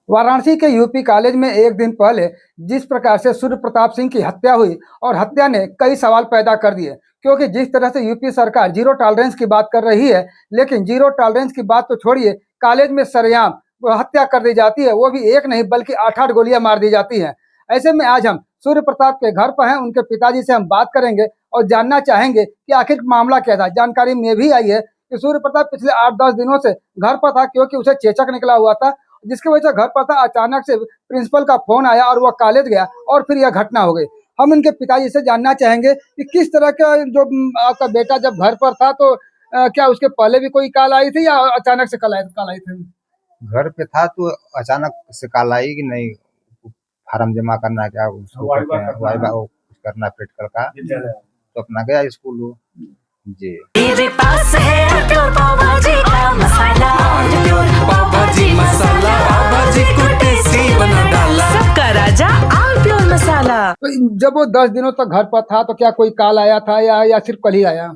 वाराणसी के UP college में एक दिन पहले जिस प्रकार से सूर्य प्रताप सिंह की हत्या हुई और हत्या ने कई सवाल पैदा कर दिए, क्योंकि जिस तरह से यूपी सरकार जीरो टॉलरेंस की बात कर रही है, लेकिन जीरो टॉलरेंस की बात तो छोड़िए, कॉलेज में सरेआम वो हत्या कर दी जाती है, वो भी एक नहीं बल्कि 8-8 गोलियां मार दी जाती हैं। ऐसे में आज हम सूर्य प्रताप के घर पर हैं, उनके पिताजी से हम बात करेंगे और जानना चाहेंगे कि आखिर मामला क्या था। जानकारी में भी आई है कि सूर्य प्रताप पिछले 8-10 दिनों से घर पर था, क्योंकि उसे चेचक निकला हुआ था, जिसकी वजह से घर पर था। अचानक से प्रिंसिपल का फोन आया और वह कॉलेज गया और फिर यह घटना हो गई। हम इनके पिताजी से जानना चाहेंगे कि किस तरह का जो आपका बेटा जब घर पर था तो क्या उसके पहले भी कोई कॉल आई थी या अचानक से कॉल आई थी? घर पे था तो अचानक से कॉल आई कि नहीं, फार्म जमा करना है, क्या उसको कहते हैं, वाइवा वो कुछ करना प्रैक्टिकल का, तो अपना गया स्कूल वो। जी मेरे पास है प्योर पाव भाजी का मसाला, प्योर पाव भाजी मसाला, पाव भाजी को टेस्टी बना डाला, सबका राजा आल प्योर मसाला। तो जब वो 10 दिनों तक घर पर था तो क्या कोई कॉल आया था या सिर्फ कल ही आया?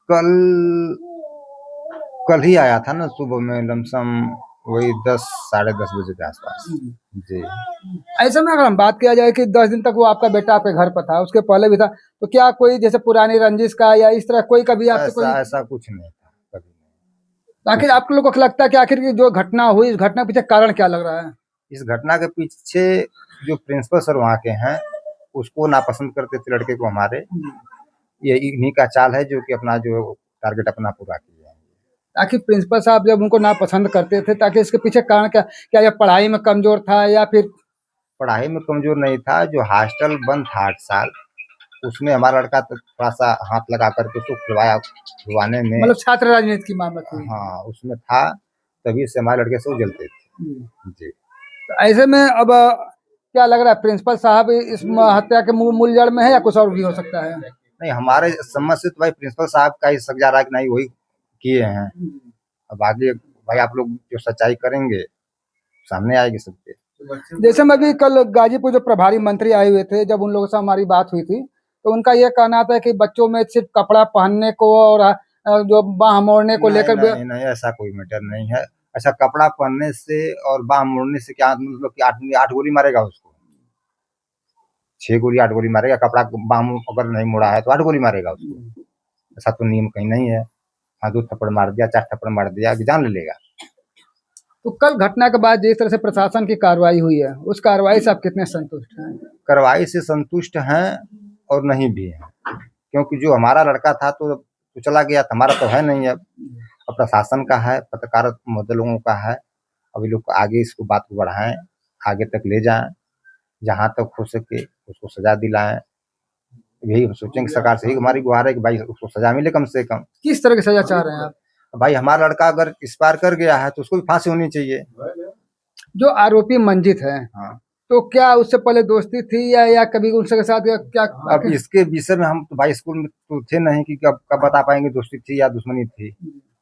कल कल ही आया था ना, सुबह में लमसम वही 10 साढ़े 10 बजे के आसपास। जी ऐसे में अगर हम बात किया जाए कि 10 दिन तक वो आपका बेटा आपके घर पर था, उसके पहले भी था, तो क्या कोई जैसे पुरानी रंजिश का या इस तरह कोई कभी आपसे कोई ऐसा कुछ नहीं था, कभी नहीं। आखिर आप लोगों को लगता है कि आखिर की जो घटना हुई, इस घटना के पीछे कारण क्या लग रहा है? इस घटना के पीछे जो प्रिंसिपल सर वहाँ के हैं, उसको नापसंद करते थे लड़के को हमारे। ये इन्हीं का चाल है जो कि अपना जो टारगेट अपना पूरा किया है। आखिर प्रिंसिपल साहब जब उनको नापसंद करते थे, ताकि इसके पीछे कारण क्या क्या यह पढ़ाई में कमजोर था या फिर? पढ़ाई में कमजोर नहीं था, जो हॉस्टल बंद था 8 साल, उसमें हमारा लड़का तो थोड़ा सा हाथ लगा करके उसको खुलवाने में, मतलब छात्र राजनीति की मामला थी। हाँ उसमें था, तभी से हमारे लड़के से वो जलते थे। जी तो ऐसे में अब क्या लग रहा है, प्रिंसिपल साहब इस हत्या के मूल जड़ में है या कुछ और भी हो सकता है? नहीं, हमारे समझ से तो भाई प्रिंसिपल साहब का ही शक जा रहा है कि नहीं वही किए हैं। अब आगे भाई आप लोग जो सच्चाई करेंगे सामने आएगी सबके। जैसे में अभी कल गाजीपुर जो प्रभारी मंत्री आए हुए थे, जब उन लोगों से हमारी बात हुई थी, तो उनका यह कहना था कि बच्चों में सिर्फ कपड़ा पहनने को और जो बाह मोड़ने को लेकर नहीं, नहीं ऐसा कोई मैटर नहीं है। अच्छा, कपड़ा पहनने से और बाह मोड़ने से क्या मतलब कि 8 गोली मारेगा उसको? 6 गोली 8 गोली मारेगा? कपड़ा बाह अगर नहीं मोड़ा है तो 8 गोली मारेगा उसको? ऐसा तो नियम कहीं नहीं है। हाँ, 2 थप्पड़ मार दिया, 4 थप्पड़ मार दिया कि जान ले लेगा। तो कल घटना के बाद जिस तरह से प्रशासन की कार्रवाई हुई है, उस कार्रवाई से आप कितने संतुष्ट हैं? कार्रवाई से संतुष्ट हैं और नहीं भी हैं, क्योंकि जो हमारा लड़का था तो चला गया, हमारा तो है नहीं अब। प्रशासन का है, पत्रकार महोदय लोगों का है। अभी लोग आगे इसको बात को बढ़ाएं, आगे तक ले जाएं, जहाँ तक हो सके उसको सजा दिलाएं। यही हम सोचेंगे, सरकार से ही हमारी गुहार है कि भाई उसको सजा मिले कम से कम। किस तरह की सजा चाह रहे हैं आप? भाई हमारा लड़का अगर इस पार कर गया है तो उसको भी फांसी होनी चाहिए। जो आरोपी मंजित है, हाँ, तो क्या उससे पहले दोस्ती थी या कभी उनके साथ क्या? अब इसके विषय में हम तो भाई स्कूल में तो थे नहीं कि कब बता पाएंगे दोस्ती थी या दुश्मनी थी।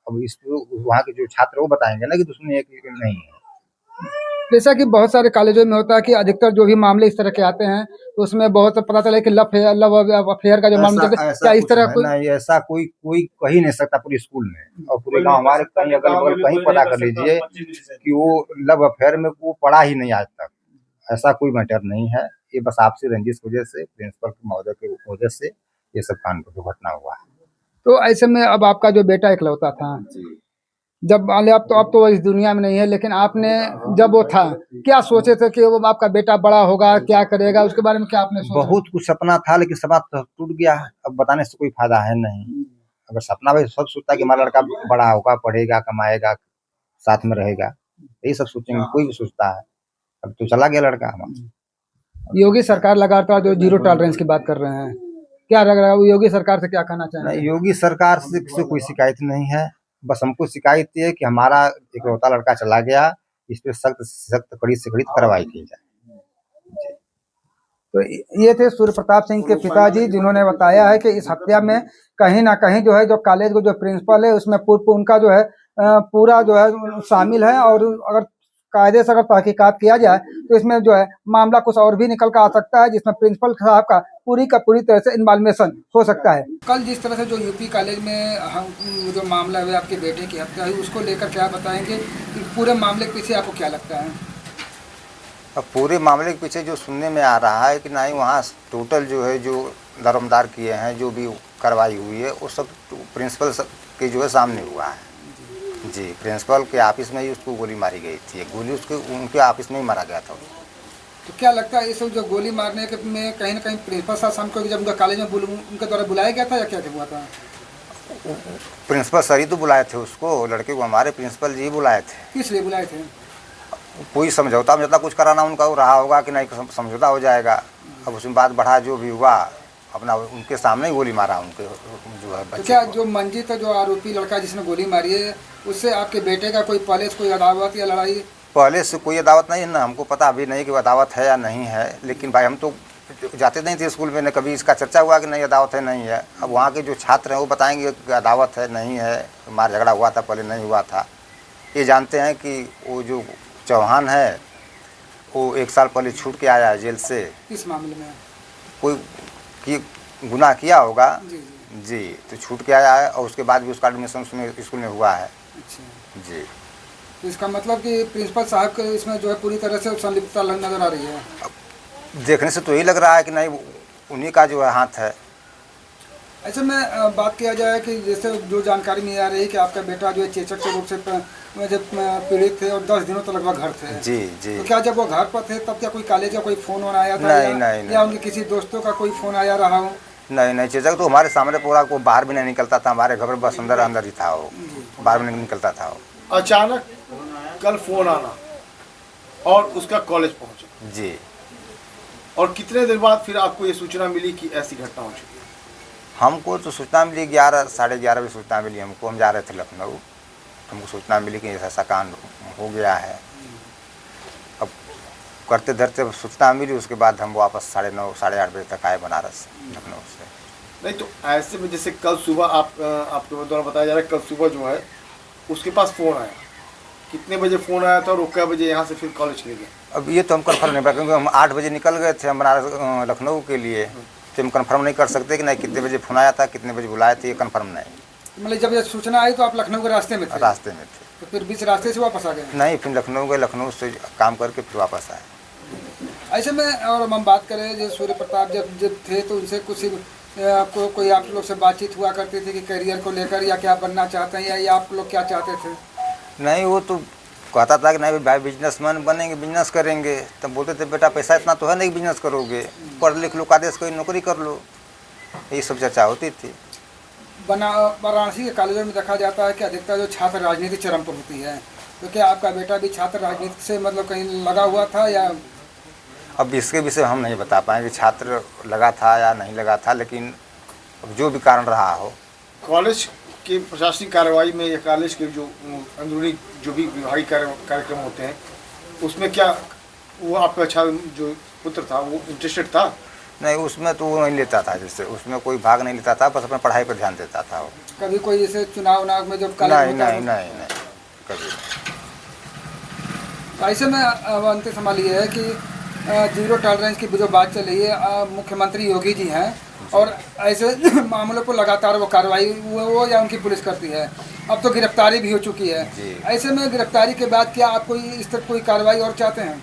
अब इस वहाँ के जो छात्र वो बताएंगे ना कि दुश्मनी है कि नहीं है। जैसा कि बहुत सारे कॉलेजों में होता है कि अधिकतर जो भी मामले इस तरह के आते हैं, तो उसमें बहुत पता चला कि लव अफेयर का जो मामला चलता है, क्या इस तरह कोई? नहीं, ऐसा कोई कह नहीं सकता पूरे स्कूल में और पूरे गांव, हमारे कहीं अगल बगल कहीं पता कर लीजिए कि वो लव अफेयर में वो पढ़ा ही नहीं आज तक। ऐसा कोई मैटर नहीं है। ये बस आपसी रंजिश की वजह से, प्रिंसिपल महोदय की वजह से ये सब कांड दुर्घटना हुआ है। तो ऐसे में अब आपका जो बेटा इकलौता था, जब अब तो इस दुनिया में नहीं है, लेकिन आपने जब वो था, क्या सोचे थे कि वो आपका बेटा बड़ा होगा, क्या करेगा, उसके बारे में क्या आपने सोचा? बहुत कुछ सपना था, लेकिन सपना तो टूट गया है। अब बताने से कोई फायदा है नहीं। अगर सपना भाई सब सोचता है कि हमारा लड़का बड़ा होगा, पढ़ेगा, कमाएगा, साथ में रहेगा, यही सब सोचेंगे, कोई भी सोचता है। अब तो चला गया लड़का हमारा। योगी सरकार लगातार जो जीरो टॉलरेंस की बात कर रहे हैं, क्या लग रहा है, वो योगी सरकार से क्या कहना चाहेंगे? नहीं, योगी सरकार से कोई शिकायत नहीं है। बस हमको शिकायत ये है कि हमारा इकलौता लड़का चला गया, इस पे सख्त से सख्त, कड़ी से कड़ी कार्रवाई की जाए। तो ये थे सूर्य प्रताप सिंह के पिताजी, जिन्होंने बताया है कि इस हत्या में कहीं ना कहीं जो है, जो कॉलेज को जो प्रिंसिपल है उसमें उनका जो है पूरा जो है शामिल है, और अगर कायदे से अगर तहकीकात किया जाए तो इसमें जो है मामला कुछ और भी निकल कर आ सकता है, जिसमें प्रिंसिपल साहब का पूरी का पूरी तरह से इन्वॉल्वेशन हो सकता है। कल जिस तरह से जो यूपी कॉलेज में हम जो मामला हुआ आपके बेटे की हत्या हुई, उसको लेकर क्या बताएंगे? पूरे मामले के पीछे आपको क्या लगता है? अब पूरे मामले के पीछे जो सुनने में आ रहा है कि नहीं, वहाँ टोटल जो है जो दरमदार किए हैं, जो भी कार्रवाई हुई है वो सब प्रिंसिपल के जो है सामने हुआ है। जी, प्रिंसिपल के ऑफिस में ही उसको गोली मारी गई थी। गोली उसके उनके ऑफिस में ही मारा गया था। तो क्या लगता है ये सब जो गोली मारने के में कहीं ना कहीं प्रिंसिपल साहब शाम को जब उनका कॉलेज में उनके द्वारा बुलाया गया था या क्या हुआ था? प्रिंसिपल सर ही तो बुलाए थे उसको, लड़के को हमारे प्रिंसिपल जी बुलाए थे। किस लिए बुलाए थे? कोई समझौता कुछ कराना उनका रहा होगा कि नहीं समझौता हो जाएगा। अब उसमें बात बढ़ा, जो भी हुआ अपना उनके सामने ही गोली मारा उनके जो है बच्चे तो क्या को। जो मंजीत है, जो आरोपी लड़का जिसने गोली मारी है, उससे आपके बेटे का कोई पहले से कोई अदावत या लड़ाई? पहले से कोई अदावत नहीं है ना, हमको पता अभी नहीं कि अदावत है या नहीं है। लेकिन भाई हम तो जाते नहीं थे स्कूल में, न कभी इसका चर्चा हुआ कि नहीं अदावत है नहीं है। अब वहाँ के जो छात्र हैं वो बताएंगे कि अदावत है नहीं है, मार झगड़ा हुआ था पहले नहीं हुआ था। ये जानते हैं कि वो जो चौहान है वो 1 साल पहले छूट के आया है जेल से। किस मामले में? कोई की गुनाह किया होगा जी। जी, तो छूट के आया है और उसके बाद भी उसका एडमिशन उसमें स्कूल में हुआ है। अच्छा, जी, तो इसका मतलब कि प्रिंसिपल साहब के इसमें जो है पूरी तरह से संलिप्तता नजर आ रही है। देखने से तो यही लग रहा है कि नहीं उन्हीं का जो है हाथ है। ऐसे में बात किया जाए कि जैसे जो जानकारी में आ रही है कि आपका बेटा जो है चेचक के रोग से जब पीड़ित थे और 10 दिनों तक लगभग घर थे। जी जी। तो क्या जब वो घर पर थे तब क्या कोई कॉलेज का कोई फ़ोन आया था? नहीं। या उनके किसी दोस्तों का कोई फ़ोन आया रहा हो? नहीं, चेचक तो हमारे सामने पूरा को बाहर भी नहीं निकलता था। हमारे घर बस अंदर ही था वो, बाहर भी नहीं निकलता था वो। अचानक कल फोन आना और उसका कॉलेज पहुंचा। जी। और कितने देर बाद फिर आपको ये सूचना मिली कि ऐसी घटना हो चुकी है? हमको तो सूचना मिली 11 साढ़े 11 बजे सूचना मिली हमको। हम जा रहे थे लखनऊ, हमको सूचना मिली कि ऐसा कांड हो गया है। अब करते धरते सूचना मिली, उसके बाद हम वापस 9:30 साढ़े 8 बजे तक आए बनारस लखनऊ से। नहीं तो ऐसे में जैसे कल सुबह आपके द्वारा बताया जा रहा है कल सुबह जो है उसके पास फ़ोन आया, कितने बजे फ़ोन आया था और वो कै बजे यहाँ से फिर कॉलेज चले गए? अब ये तो हम कन्फर्म नहीं पा, क्योंकि हम 8 बजे निकल गए थे हम बनारस लखनऊ के लिए। तो हम कन्फर्म नहीं कर सकते कि नहीं कितने बजे फ़ोन आया था, कितने बजे बुलाया था, ये कन्फर्म नहीं। मतलब जब ये सूचना आई तो आप लखनऊ के रास्ते में थे? रास्ते में थे। तो फिर बीच रास्ते से वापस आ गए? नहीं, फिर लखनऊ गए, लखनऊ से काम करके फिर वापस आए। ऐसे में और हम बात करें जो सूर्य प्रताप जब थे तो उनसे कुछ कोई आप लोग से बातचीत हुआ करती थी कि करियर को लेकर या क्या बनना चाहते हैं या आप लोग क्या चाहते थे? नहीं, वो तो कहता था कि नहीं भाई बिजनेसमैन बनेंगे, बिजनेस करेंगे। तब बोलते थे बेटा पैसा इतना तो है नहीं बिजनेस करोगे, पढ़ लिख लो, आदेश कोई नौकरी कर लो, यही सब चर्चा होती थी। वाराणसी के कॉलेजों में देखा जाता है कि अधिकतर जो छात्र राजनीति चरम पर होती है, तो क्या आपका बेटा भी छात्र राजनीति से मतलब कहीं लगा हुआ था या? अब इसके विषय हम नहीं बता पाएंगे छात्र लगा था या नहीं लगा था, लेकिन जो भी कारण रहा हो। कॉलेज के प्रशासनिक कार्रवाई में या कॉलेज के जो अंदरूनी जो भी विभागीय कार्यक्रम होते हैं उसमें क्या वो आपका अच्छा जो पुत्र था वो इंटरेस्टेड था? नहीं, उसमें तो वो नहीं लेता था, जैसे उसमें कोई भाग नहीं लेता था, बस अपने पढ़ाई पर ध्यान देता था वो। कभी कोई जैसे चुनाव में जब नहीं कभी। ऐसे में अब अंतिम सवाल ये है कि जीरो टॉलरेंस की जो बात चल रही है, मुख्यमंत्री योगी जी हैं और ऐसे मामलों पर लगातार वो कार्रवाई वो या उनकी पुलिस करती है। अब तो गिरफ्तारी भी हो चुकी है। ऐसे में गिरफ्तारी के बाद क्या आप कोई इस तरह कोई कार्रवाई और चाहते हैं?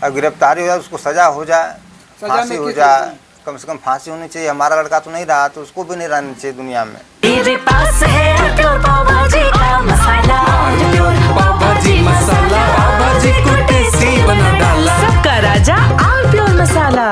अब गिरफ्तारी हो जाए, उसको सजा हो जाए, फांसी हो जाए, कम से कम फांसी होनी चाहिए। हमारा लड़का तो नहीं रहा, तो उसको भी नहीं रहना चाहिए दुनिया में। मेरे पास है प्योर पाव भाजी का मसाला, प्योर पाव भाजी मसाला, पाव भाजी को टेस्टी बना डाला। सबका राजा आल प्योर मसाला।